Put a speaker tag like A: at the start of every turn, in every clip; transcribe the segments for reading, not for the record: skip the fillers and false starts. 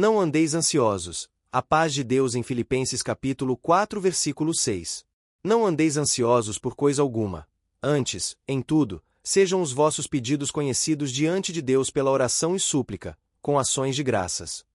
A: Não andeis ansiosos. A paz de Deus em Filipenses capítulo 4 versículo 6. Não andeis ansiosos por coisa alguma. Antes, em tudo, sejam os vossos pedidos conhecidos diante de Deus pela oração e súplica, com ações de graças.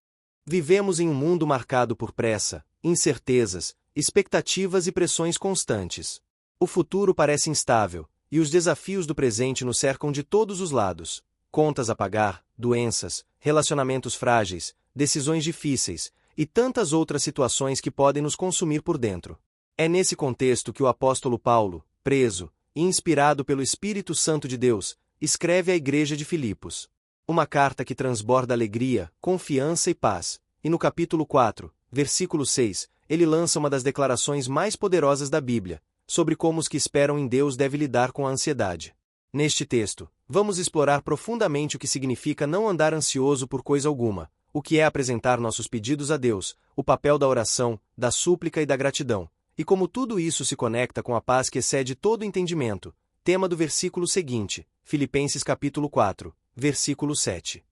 A: Vivemos em um mundo marcado por pressa, incertezas, expectativas e pressões constantes. O futuro parece instável, e os desafios do presente nos cercam de todos os lados. Contas a pagar, doenças, relacionamentos frágeis, decisões difíceis, e tantas outras situações que podem nos consumir por dentro. É nesse contexto que o apóstolo Paulo, preso e inspirado pelo Espírito Santo de Deus, escreve à igreja de Filipos. Uma carta que transborda alegria, confiança e paz, e no capítulo 4, versículo 6, ele lança uma das declarações mais poderosas da Bíblia, sobre como os que esperam em Deus devem lidar com a ansiedade. Neste texto, vamos explorar profundamente o que significa não andar ansioso por coisa alguma, o que é apresentar nossos pedidos a Deus, o papel da oração, da súplica e da gratidão, e como tudo isso se conecta com a paz que excede todo entendimento, tema do versículo seguinte, Filipenses capítulo 4, versículo 7.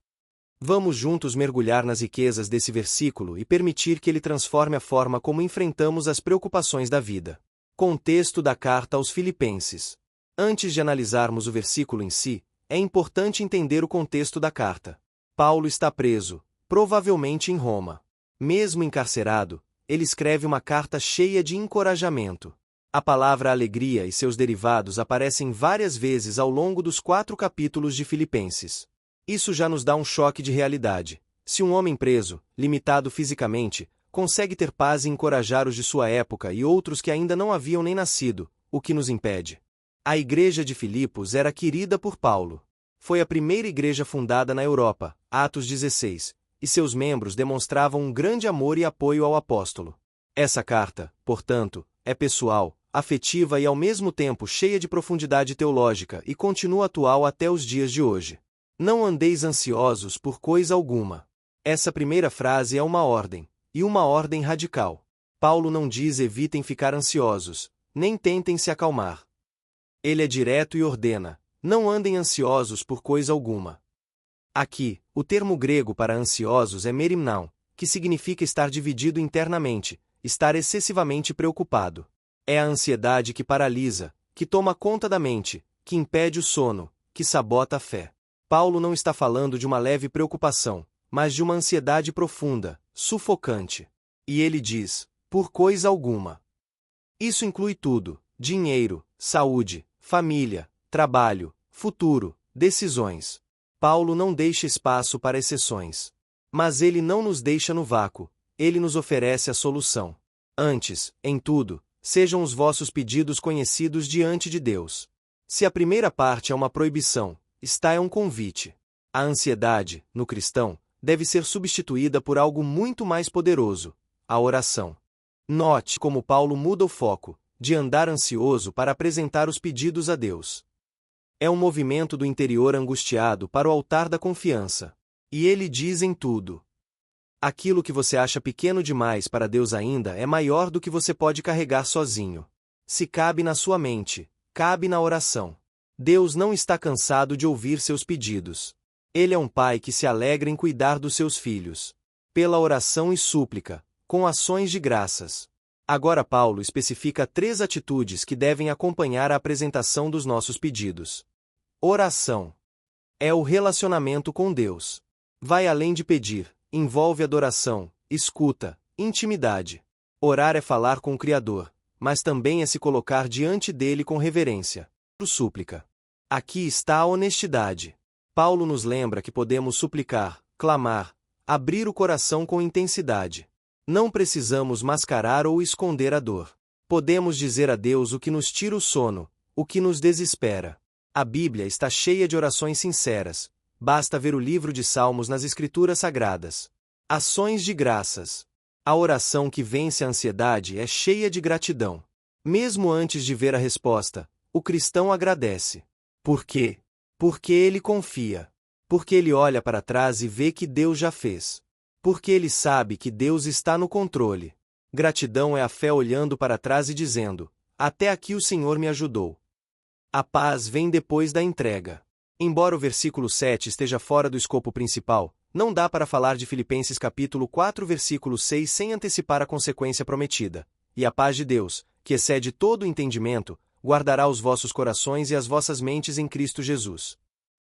A: Vamos juntos mergulhar nas riquezas desse versículo e permitir que ele transforme a forma como enfrentamos as preocupações da vida. Contexto da carta aos Filipenses. Antes de analisarmos o versículo em si, é importante entender o contexto da carta. Paulo está preso, provavelmente em Roma. Mesmo encarcerado, ele escreve uma carta cheia de encorajamento. A palavra alegria e seus derivados aparecem várias vezes ao longo dos 4 capítulos de Filipenses. Isso já nos dá um choque de realidade. Se um homem preso, limitado fisicamente, consegue ter paz e encorajar os de sua época e outros que ainda não haviam nem nascido, o que nos impede? A igreja de Filipos era querida por Paulo. Foi a primeira igreja fundada na Europa, Atos 16, e seus membros demonstravam um grande amor e apoio ao apóstolo. Essa carta, portanto, é pessoal, afetiva e ao mesmo tempo cheia de profundidade teológica e continua atual até os dias de hoje. Não andeis ansiosos por coisa alguma. Essa primeira frase é uma ordem, e uma ordem radical. Paulo não diz evitem ficar ansiosos, nem tentem se acalmar. Ele é direto e ordena, não andem ansiosos por coisa alguma. Aqui, o termo grego para ansiosos é merimnão, que significa estar dividido internamente, estar excessivamente preocupado. É a ansiedade que paralisa, que toma conta da mente, que impede o sono, que sabota a fé. Paulo não está falando de uma leve preocupação, mas de uma ansiedade profunda, sufocante. E ele diz, por coisa alguma. Isso inclui tudo: dinheiro, saúde, família, trabalho, futuro, decisões. Paulo não deixa espaço para exceções. Mas ele não nos deixa no vácuo, ele nos oferece a solução. Antes, em tudo, sejam os vossos pedidos conhecidos diante de Deus. Se a primeira parte é uma proibição, esta é um convite. A ansiedade, no cristão, deve ser substituída por algo muito mais poderoso: a oração. Note como Paulo muda o foco, de andar ansioso para apresentar os pedidos a Deus. É um movimento do interior angustiado para o altar da confiança. E ele diz em tudo. Aquilo que você acha pequeno demais para Deus ainda é maior do que você pode carregar sozinho. Se cabe na sua mente, cabe na oração. Deus não está cansado de ouvir seus pedidos. Ele é um pai que se alegra em cuidar dos seus filhos. Pela oração e súplica, com ações de graças. Agora Paulo especifica 3 atitudes que devem acompanhar a apresentação dos nossos pedidos. Oração. É o relacionamento com Deus. Vai além de pedir, envolve adoração, escuta, intimidade. Orar é falar com o Criador, mas também é se colocar diante dele com reverência. Súplica. Aqui está a honestidade. Paulo nos lembra que podemos suplicar, clamar, abrir o coração com intensidade. Não precisamos mascarar ou esconder a dor. Podemos dizer a Deus o que nos tira o sono, o que nos desespera. A Bíblia está cheia de orações sinceras. Basta ver o livro de Salmos nas Escrituras Sagradas. Ações de graças. A oração que vence a ansiedade é cheia de gratidão. Mesmo antes de ver a resposta, o cristão agradece. Por quê? Porque ele confia. Porque ele olha para trás e vê que Deus já fez. Porque ele sabe que Deus está no controle. Gratidão é a fé olhando para trás e dizendo: até aqui o Senhor me ajudou. A paz vem depois da entrega. Embora o versículo 7 esteja fora do escopo principal, Não dá para falar de Filipenses capítulo 4 versículo 6 sem antecipar a consequência prometida. E a paz de Deus, que excede todo o entendimento, guardará os vossos corações e as vossas mentes em Cristo Jesus.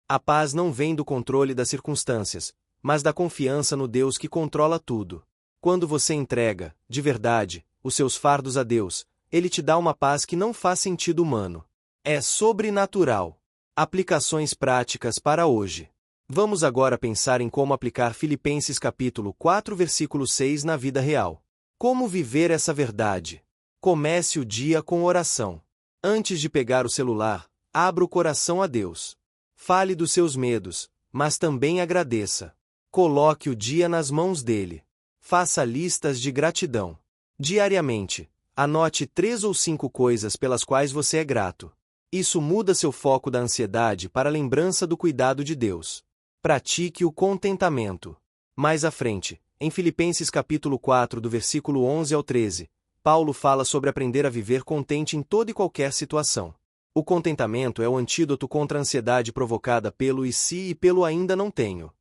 A: A paz não vem do controle das circunstâncias, mas da confiança no Deus que controla tudo. Quando você entrega, de verdade, os seus fardos a Deus, Ele te dá uma paz que não faz sentido humano. É sobrenatural. Aplicações práticas para hoje. Vamos agora pensar em como aplicar Filipenses capítulo 4 versículo 6 na vida real. Como viver essa verdade? Comece o dia com oração. Antes de pegar o celular, abra o coração a Deus. Fale dos seus medos, mas também agradeça. Coloque o dia nas mãos dele. Faça listas de gratidão. Diariamente, anote 3 ou 5 coisas pelas quais você é grato. Isso muda seu foco da ansiedade para a lembrança do cuidado de Deus. Pratique o contentamento. Mais à frente, em Filipenses capítulo 4 do versículo 11 ao 13, Paulo fala sobre aprender a viver contente em toda e qualquer situação. O contentamento é o antídoto contra a ansiedade provocada pelo e se e pelo ainda não tenho.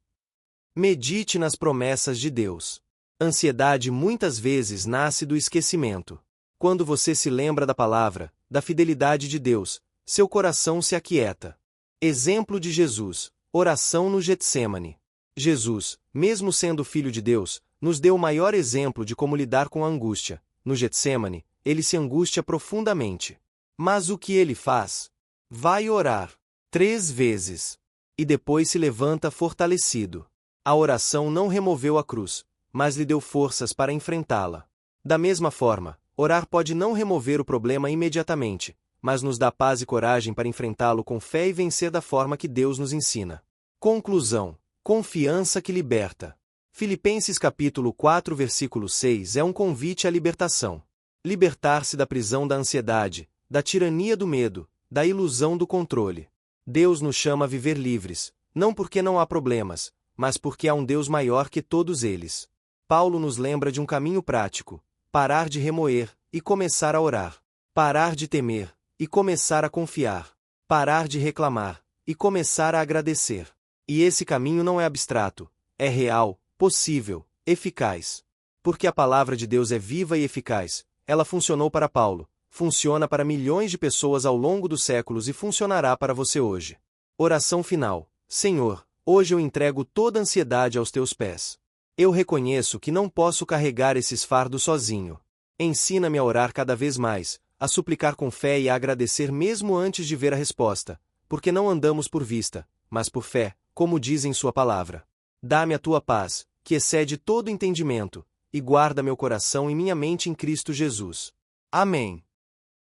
A: Medite nas promessas de Deus. Ansiedade muitas vezes nasce do esquecimento. Quando você se lembra da palavra, da fidelidade de Deus, seu coração se aquieta. Exemplo de Jesus, oração no Getsêmani. Jesus, mesmo sendo Filho de Deus, nos deu o maior exemplo de como lidar com a angústia. No Getsêmani, ele se angustia profundamente. Mas o que ele faz? Vai orar 3 vezes. E depois se levanta fortalecido. A oração não removeu a cruz, mas lhe deu forças para enfrentá-la. Da mesma forma, orar pode não remover o problema imediatamente, mas nos dá paz e coragem para enfrentá-lo com fé e vencer da forma que Deus nos ensina. Conclusão. Confiança que liberta. Filipenses capítulo 4 versículo 6 é um convite à libertação. Libertar-se da prisão da ansiedade, da tirania do medo, da ilusão do controle. Deus nos chama a viver livres, não porque não há problemas, mas porque há um Deus maior que todos eles. Paulo nos lembra de um caminho prático: parar de remoer e começar a orar. Parar de temer e começar a confiar. Parar de reclamar e começar a agradecer. E esse caminho não é abstrato, é real, possível, eficaz. Porque a palavra de Deus é viva e eficaz, ela funcionou para Paulo, funciona para milhões de pessoas ao longo dos séculos e funcionará para você hoje. Oração final. Senhor, hoje eu entrego toda a ansiedade aos teus pés. Eu reconheço que não posso carregar esses fardos sozinho. Ensina-me a orar cada vez mais, a suplicar com fé e a agradecer mesmo antes de ver a resposta, porque não andamos por vista, mas por fé, como diz em sua palavra. Dá-me a tua paz, que excede todo entendimento, e guarda meu coração e minha mente em Cristo Jesus. Amém.